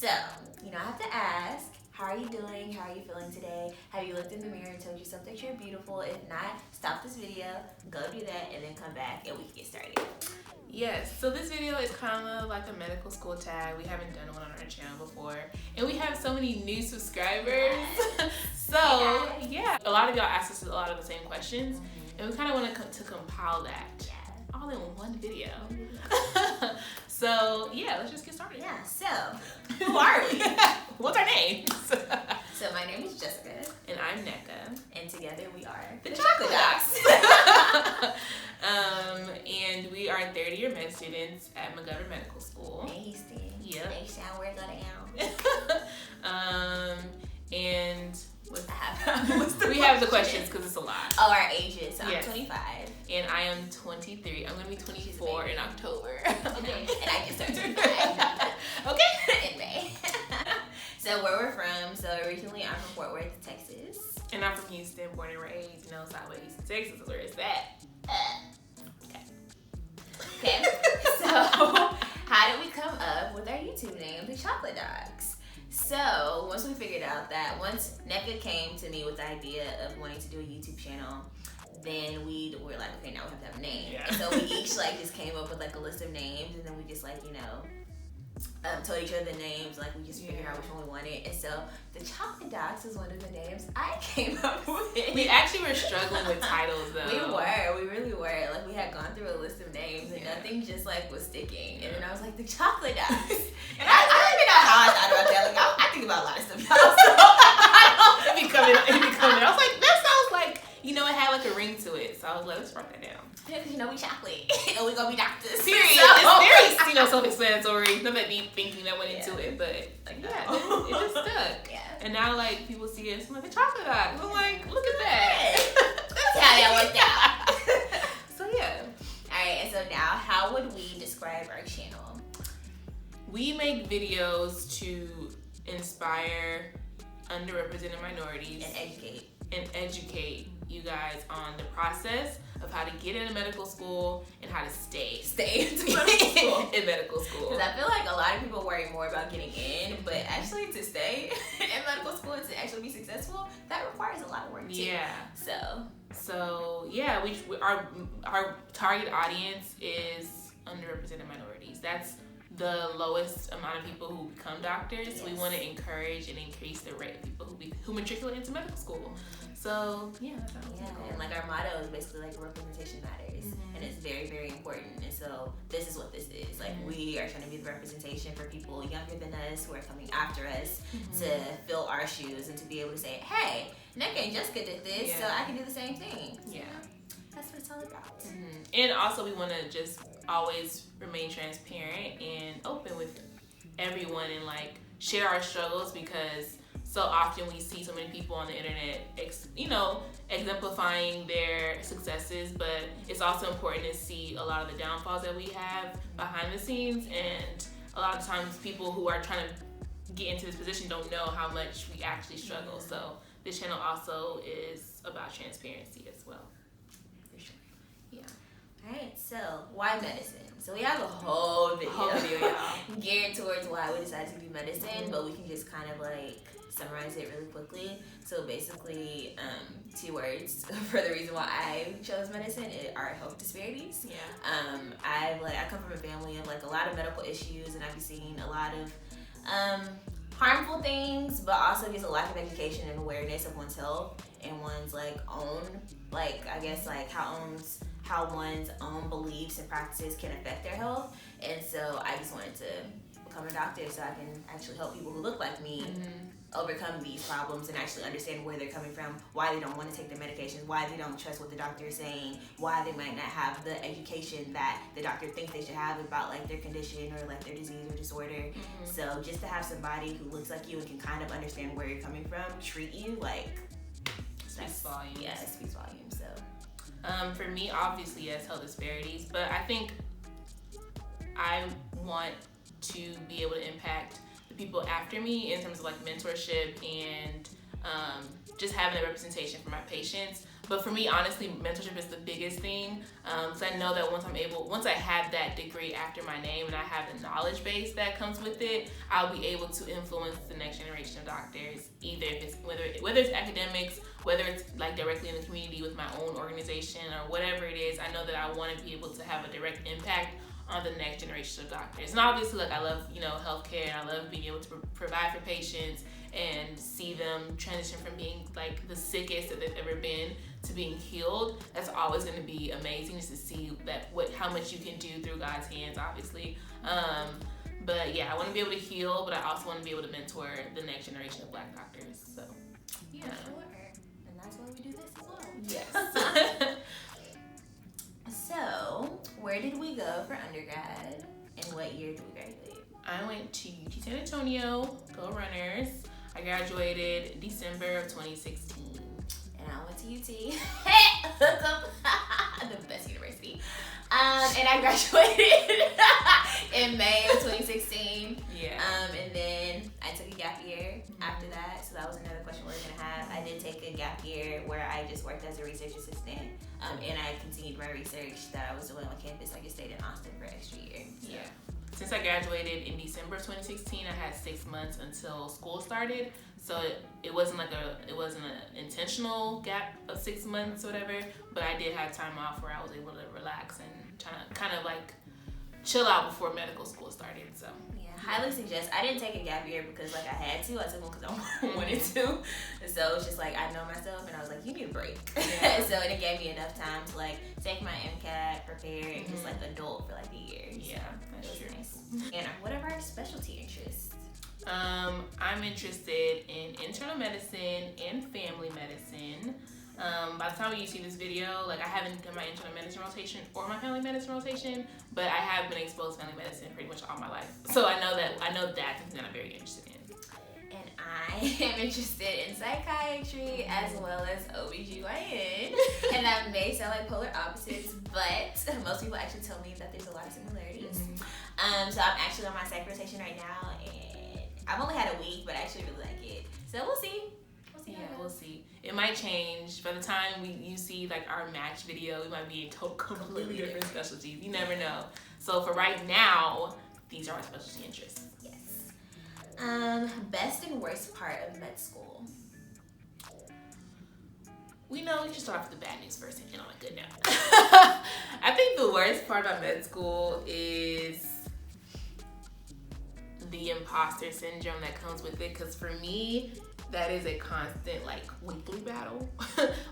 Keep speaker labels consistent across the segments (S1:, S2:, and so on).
S1: So, I have to ask, how are you doing? How are you feeling today? Have you looked in the mirror and told yourself that you're beautiful? If not, stop this video, go do that, and then come back and we can get started.
S2: Yes, so this video is kind of like a medical school tag. We haven't done one on our channel before. And we have so many new subscribers. So, yeah. A lot of y'all asked us a lot of the same questions. And we kind of want to compile that all in one video. So, yeah, let's just get started.
S1: Yeah, so, who are we?
S2: What's our names?
S1: So, my name is Jessica.
S2: And I'm NECA.
S1: And together we are
S2: the Chocolate Docs. And we are third-year med students at McGovern Medical School.
S1: Amazing.
S2: Yep.
S1: Next time we're going down.
S2: And we have the questions because it's a lot.
S1: Oh, our ages. So
S2: yes.
S1: I'm 25.
S2: And I am 23. I'm going to be 24 in October.
S1: Okay. And I just turned 25.
S2: Okay.
S1: In May. So where we're from. So originally I'm from Fort Worth, Texas.
S2: And I'm from Houston, born and raised. Southwest Texas is where it's at.
S1: Okay. So how did we come up with our YouTube name, the Chocolate Docs? So once we figured out that once NECA came to me with the idea of wanting to do a YouTube channel, then we were like, okay, now we have to have a name.
S2: Yeah.
S1: And so we each just came up with a list of names, and then we just told each other the names. We just figured out which one we wanted. And so the Chocolate Docs is one of the names I came up with.
S2: We actually were struggling with titles though.
S1: We really were. We had gone through a list of names and nothing just was sticking. And then I was like, the Chocolate Docs. And I don't even know how I thought about that. I think about a lot of stuff, y'all. So
S2: It'd be coming. I was like, that sounds like, it had a ring to it. So I was like, let's write that down.
S1: Yeah, we chocolate. And we gonna be doctors.
S2: Period.
S1: So.
S2: It's very, self-explanatory. None of that deep thinking that went into it, but it just stuck.
S1: Yeah.
S2: And now people see us, I'm like, the Chocolate Docs. I'm like, look at that.
S1: That's how that worked out.
S2: So yeah.
S1: Alright, and so now how would we describe our channel?
S2: We make videos to inspire underrepresented minorities
S1: and
S2: educate you guys on the process of how to get into medical school and how to stay in medical school.
S1: Because I feel like a lot of people worry more about getting in, but actually to stay in medical school and to actually be successful, that requires a lot of work too.
S2: Yeah.
S1: So
S2: yeah, our target audience is underrepresented minorities. That's the lowest amount of people who become doctors. Yes. We want to encourage and increase the rate of people who matriculate into medical school. So yeah,
S1: and our motto is basically representation matters, and it's very, very important. And so this is what this is. We are trying to be the representation for people younger than us who are coming after us to fill our shoes and to be able to say, hey, NECA and Jessica did this, so I can do the same thing.
S2: Yeah,
S1: that's what it's all about.
S2: And also we want to just always remain transparent and open with everyone and share our struggles, because so often we see so many people on the internet, exemplifying their successes, but it's also important to see a lot of the downfalls that we have behind the scenes. And a lot of times people who are trying to get into this position don't know how much we actually struggle. So this channel also is about transparency as well.
S1: For sure. Yeah. All right, so why medicine? So we have a whole video geared towards why we decided to do medicine, but we can just kind of summarize it really quickly. So basically, 2 words for the reason why I chose medicine are health disparities.
S2: Yeah.
S1: I come from a family of a lot of medical issues, and I've been seeing a lot of harmful things, but also just a lack of education and awareness of one's health and one's own how one's own beliefs and practices can affect their health. And so I just wanted to become a doctor so I can actually help people who look like me overcome these problems and actually understand where they're coming from, why they don't want to take their medications, why they don't trust what the doctor is saying, why they might not have the education that the doctor thinks they should have about their condition or their disease or disorder. So just to have somebody who looks like you and can kind of understand where you're coming from, treat you
S2: speaks volumes.
S1: Yeah, it speaks volumes. So
S2: for me, obviously, yes, health disparities, but I think I want to be able to impact the people after me in terms of mentorship and just having a representation for my patients. But for me, honestly, mentorship is the biggest thing. So I know that once I have that degree after my name and I have the knowledge base that comes with it, I'll be able to influence the next generation of doctors, either if it's whether it's academics, whether it's like directly in the community with my own organization or whatever it is. I know that I want to be able to have a direct impact on the next generation of doctors. And obviously, like, I love, healthcare, and I love being able to provide for patients and see them transition from being like the sickest that they've ever been to being healed. That's always going to be amazing, just to see how much you can do through God's hands, obviously. But yeah, I want to be able to heal, but I also want to be able to mentor the next generation of Black doctors. So yeah,
S1: sure. And that's why we do this as well.
S2: Yes.
S1: So, where did we go for undergrad, and what year did we graduate?
S2: I went to UT San Antonio, go Runners. I graduated December of 2016.
S1: And I went to UT, the best university. And I graduated in May of 2016.
S2: Yeah.
S1: And then I took a gap year after that. So that was another question we were gonna have. I did take a gap year where I just worked as a research assistant. And I continued my research that I was doing on campus. I just stayed in Austin for an extra year. So.
S2: Yeah. Since I graduated in December of 2016, I had 6 months until school started. So it wasn't an intentional gap of 6 months or whatever, but I did have time off where I was able to relax and kind of like chill out before medical school started. So
S1: yeah, highly suggest. I didn't take a gap year because like I had to. I took one because I wanted to. And so it's just like I know myself, and I was like, you need a break. Yeah. So it gave me enough time to like take my MCAT, prepare, and just like adult for like a year.
S2: Yeah, that's true.
S1: Nice. And what are our specialty interests?
S2: I'm interested in internal medicine and family medicine. By the time you see this video, like I haven't done my internal medicine rotation or my family medicine rotation, but I have been exposed to family medicine pretty much all my life. So I know that's something that I'm very interested in.
S1: And I am interested in psychiatry as well as OBGYN. And that may sound like polar opposites, but most people actually tell me that there's a lot of similarities. So I'm actually on my psych rotation right now, and I've only had a week, but I actually really like it. So we'll see.
S2: We'll see. It might change. By the time you see like our match video, we might be in completely different specialties. You never know. So for right now, these are my specialty interests.
S1: Yes. Best and worst part of med school.
S2: We should start with the bad news first and end on a good note. I think the worst part about med school is the imposter syndrome that comes with it. Because for me, that is a constant like weekly battle,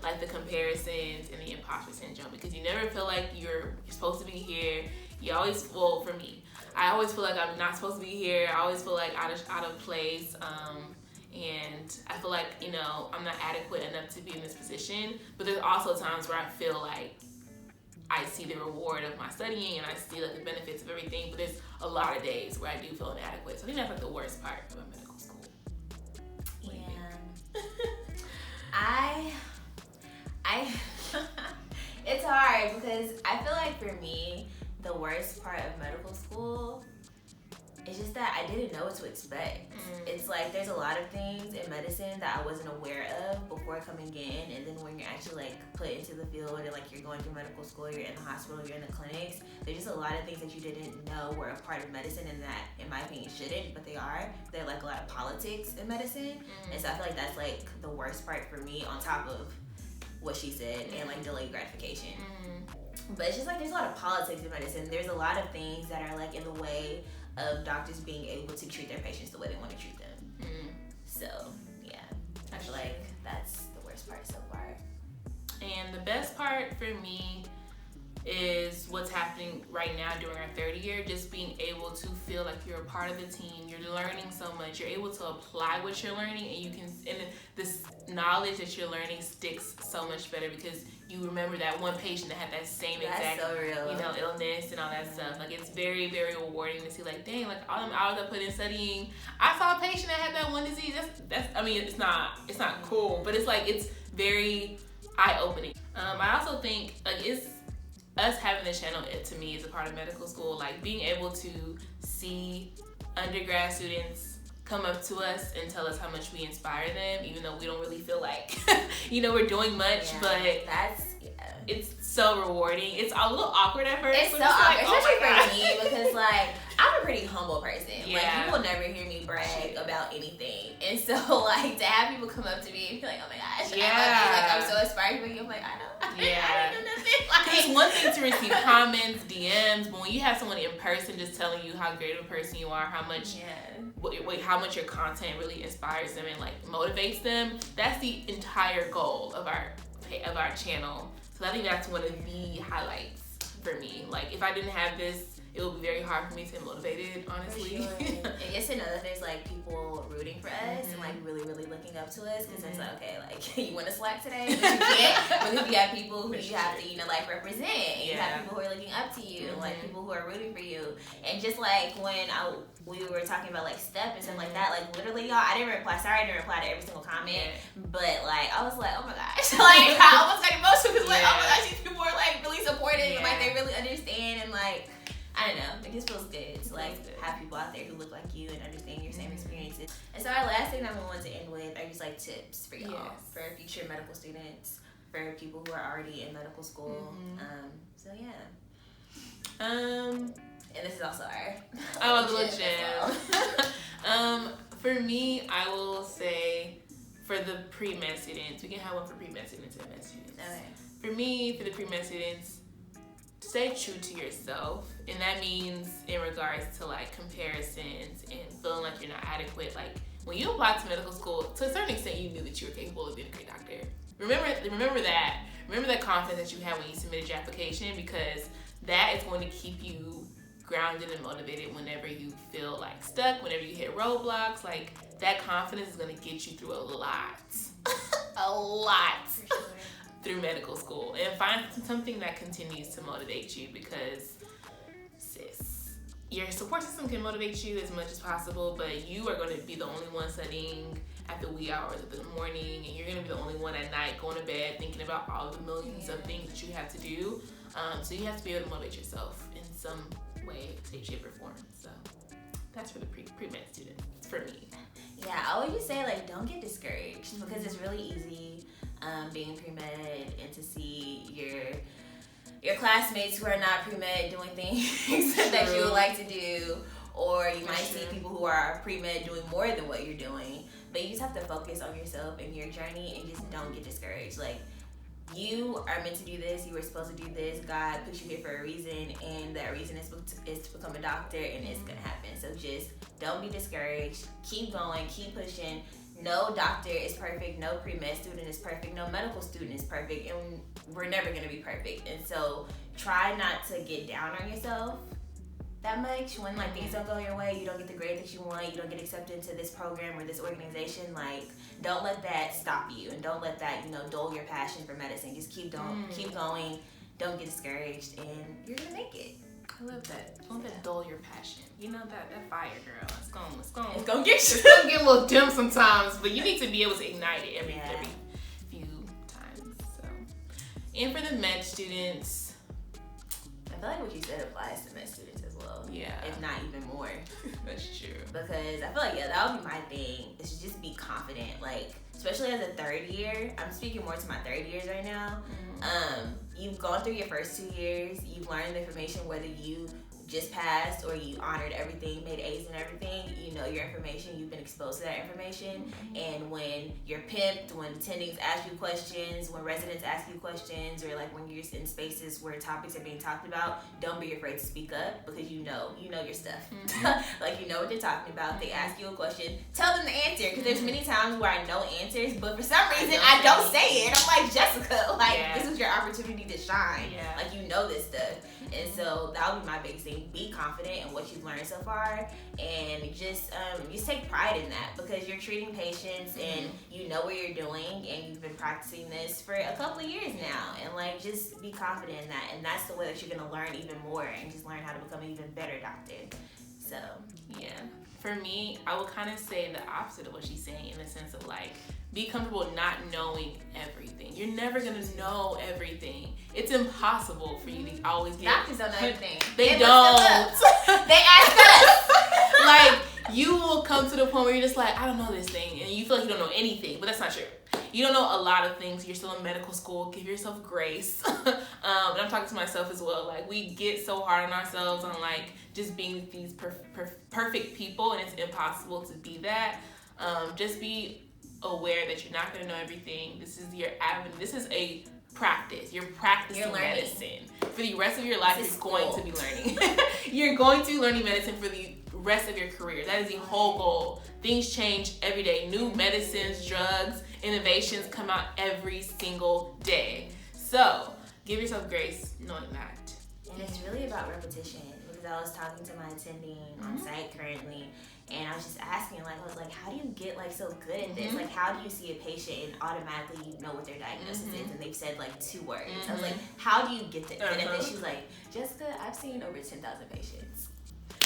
S2: like the comparisons and the imposter syndrome, because you never feel like you're supposed to be here. You always, for me, I always feel like I'm not supposed to be here. I always feel like out of place, and I feel like I'm not adequate enough to be in this position. But there's also times where I feel like I see the reward of my studying and I see like the benefits of everything. But there's a lot of days where I do feel inadequate. So I think that's like the worst part of medical school.
S1: I it's hard because I feel like for me, the worst part of medical school is just that I didn't know what to expect. It's like there's a lot of things in medicine that I wasn't aware of before coming in, and then when you're actually like put into the field and like you're going through medical school, you're in the hospital, you're in the clinics, there's just a lot of things that you didn't know were a part of medicine, and that in my opinion shouldn't, but they are. They're like a lot of politics in medicine, and so I feel like that's like the worst part for me, on top of what she said and like delayed gratification. But it's just like there's a lot of politics in medicine. There's a lot of things that are like in the way of doctors being able to treat their patients the way they want to treat them. So yeah, I feel like that's the worst part so far.
S2: And the best part for me is what's happening right now during our third year, just being able to feel like you're a part of the team. You're learning so much. You're able to apply what you're learning, and this knowledge that you're learning sticks so much better because you remember that one patient that had that same exact illness and all that stuff. Like it's very, very rewarding to see like, dang, like all them hours I put in studying, I saw a patient that had that one disease. It's not cool, but it's like it's very eye-opening. I also think like it's us having this channel, to me, is a part of medical school. Like being able to see undergrad students come up to us and tell us how much we inspire them, even though we don't really feel like, we're doing much, but it's so rewarding. It's a little awkward at first.
S1: It's so awkward, especially for me, because like I'm a pretty humble person.
S2: Yeah.
S1: Like you will never hear me brag about anything, and so like to have people come up to me and be like, "Oh my gosh, like I'm so inspired by you," I'm like, I know.
S2: Yeah.
S1: I didn't know nothing. Like,
S2: it's one thing to receive comments, DMs, but when you have someone in person just telling you how great of a person you are, how much how much your content really inspires them and like motivates them, that's the entire goal of our channel. So I think that's one of the highlights for me. Like if I didn't have this, it would be very hard for me to get motivated, honestly.
S1: For sure. And just to know that there's like people rooting for us and like really, really looking up to us, because it's like, okay, like you want to slack today, but you can't, because you have people who you have to, like represent, and you have people who are looking up to you, and like people who are rooting for you. And just like when we were talking about like step and stuff like that, like literally y'all, I didn't reply to every single comment, but like I was like, oh my gosh, like I almost got emotional because like, oh my gosh, these people are like really supportive and like they really understand, and like I don't know, it just feels good to like have people out there who look like you and understand your same experiences. And so our last thing that we want to end with are just like tips for y'all, for future medical students, for people who are already in medical school. So yeah. And this is also our
S2: little gem. For me, I will say for the pre-med students, we can have one for pre-med students and med students.
S1: Okay.
S2: For me, for the pre-med students, stay true to yourself, and that means in regards to like comparisons and feeling like you're not adequate. Like when you applied to medical school, to a certain extent, you knew that you were capable of being a great doctor. Remember that confidence that you had when you submitted your application, because that is going to keep you grounded and motivated whenever you feel like stuck, whenever you hit roadblocks. Like that confidence is going to get you through a lot
S1: For sure.
S2: through medical school, and find something that continues to motivate you, because sis, your support system can motivate you as much as possible, but you are going to be the only one studying at the wee hours of the morning, and you're going to be the only one at night going to bed thinking about all of the millions of things that you have to do. So you have to be able to motivate yourself in some way, shape, or form. So that's for the pre-med students, for me.
S1: Yeah, I always just say like don't get discouraged, because it's really easy being pre-med and to see your classmates who are not pre-med doing things that you would like to do, or you might see people who are pre-med doing more than what you're doing. But you just have to focus on yourself and your journey, and just don't get discouraged. Like, you are meant to do this, you were supposed to do this, God put you here for a reason, and that reason is to become a doctor, and it's gonna happen. So just don't be discouraged, keep going, keep pushing. No doctor is perfect, no pre-med student is perfect, no medical student is perfect, and we're never gonna be perfect. And so try not to get down on yourself that much when like things don't go your way, you don't get the grade that you want, you don't get accepted into this program or this organization. Like, don't let that stop you, and don't let that, dull your passion for medicine. Just keep going, don't get discouraged, and you're gonna make it.
S2: I love that. Don't let that dull your passion. You know that fire, girl. It's gonna
S1: get you.
S2: It's gonna get a little dim sometimes, but you need to be able to ignite it every few times. So, and for the med students,
S1: I feel like what you said applies to med students as well.
S2: Yeah.
S1: If not even more.
S2: That's true.
S1: Because I feel like, that would be my thing, is to just be confident. Like, especially as a third year, I'm speaking more to my third years right now. You've gone through your first 2 years, you've learned the information, whether you just passed or you honored everything, made A's and everything, you know your information, you've been exposed to that information. And when you're pimped, when attendings ask you questions, when residents ask you questions, or like when you're in spaces where topics are being talked about, don't be afraid to speak up, because you know your stuff. Like, you know what they're talking about. They ask you a question, tell them the answer, because there's many times where I know answers, but for some reason I don't say it. I'm like, Jessica, like, this is your opportunity to shine. Like, you know this stuff. And so that would be my biggest thing. Be confident in what you've learned so far, and just take pride in that, because you're treating patients and you know what you're doing, and you've been practicing this for a couple of years now. And like, just be confident in that, and that's the way that you're gonna learn even more, and just learn how to become an even better doctor. So
S2: for me, I would kind of say the opposite of what she's saying, in the sense of like, be comfortable not knowing everything. You're never gonna know everything. It's impossible for you to always get.
S1: Doctors don't know everything.
S2: They don't.
S1: They ask us.
S2: Like, you will come to the point where you're just like, I don't know this thing, and you feel like you don't know anything, but that's not true. You don't know a lot of things. You're still in medical school. Give yourself grace. And I'm talking to myself as well. Like, we get so hard on ourselves on like just being these perfect people, and it's impossible to be that. Just be aware that you're not going to know everything. This is your avenue. This is a practice. You're practicing medicine. For the rest of your life, you're going to be learning. You're going to be learning medicine for the rest of your career. That is the whole goal. Things change every day. New medicines, drugs, innovations come out every single day. So give yourself grace knowing that.
S1: And it's really about repetition, because I was talking to my attending on site currently, and I was just asking, like, I was like, how do you get like so good at this? Like, how do you see a patient and automatically you know what their diagnosis is, and they've said like 2 words? I was like, how do you get this? And then she's like, Jessica, I've seen over 10,000 patients.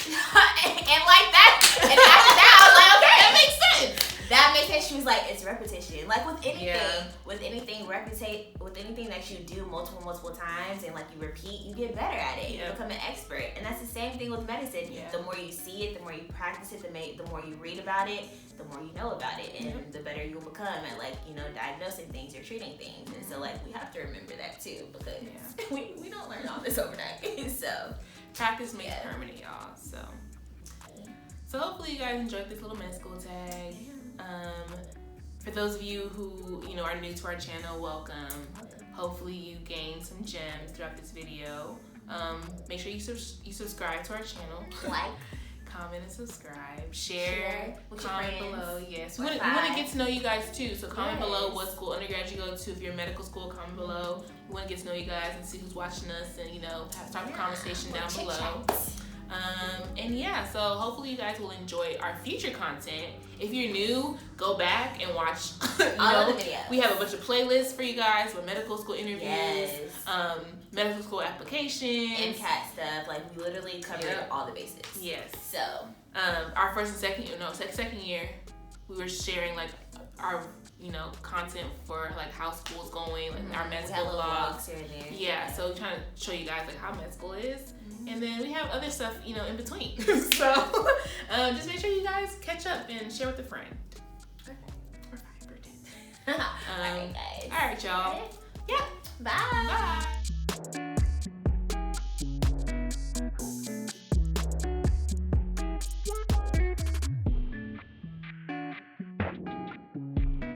S1: and like that, and after that, I was like, okay, that makes sense. That makes sense. She was like, it's repetition. Like with anything, with anything that you do multiple times and like you repeat, you get better at it. You become an expert. And that's the same thing with medicine. The more you see it, the more you practice it, the more you read about it, the more you know about it, and the better you'll become at like, you know, diagnosing things or treating things. And so like we have to remember that too, because we don't learn all this overnight. So
S2: practice makes permanent, y'all. So hopefully you guys enjoyed this little med school tag. For those of you who, you know, are new to our channel, welcome. Hopefully you gained some gems throughout this video. Make sure you subscribe to our channel.
S1: Like,
S2: comment and subscribe. Share comment below. Yes, we want to get to know you guys too. So comment below what school undergrad you go to. If you're in medical school, comment below. We want to get to know you guys and see who's watching us, and you know, start the conversation down below. And yeah, so hopefully you guys will enjoy our future content. If you're new, go back and watch
S1: all of the videos.
S2: We have a bunch of playlists for you guys with medical school interviews, medical school applications,
S1: and cat stuff. Like we literally covered all the basics.
S2: Yes.
S1: So
S2: our first and second year, we were sharing like our content for like how school's going, like our med school vlogs
S1: here and there.
S2: Yeah, so we're trying to show you guys like how med school is. And then we have other stuff, in between. So just make sure you guys catch up and share with a friend.
S1: Okay.
S2: Or 5%.
S1: All right, guys.
S2: All right, y'all.
S1: Yeah. Bye.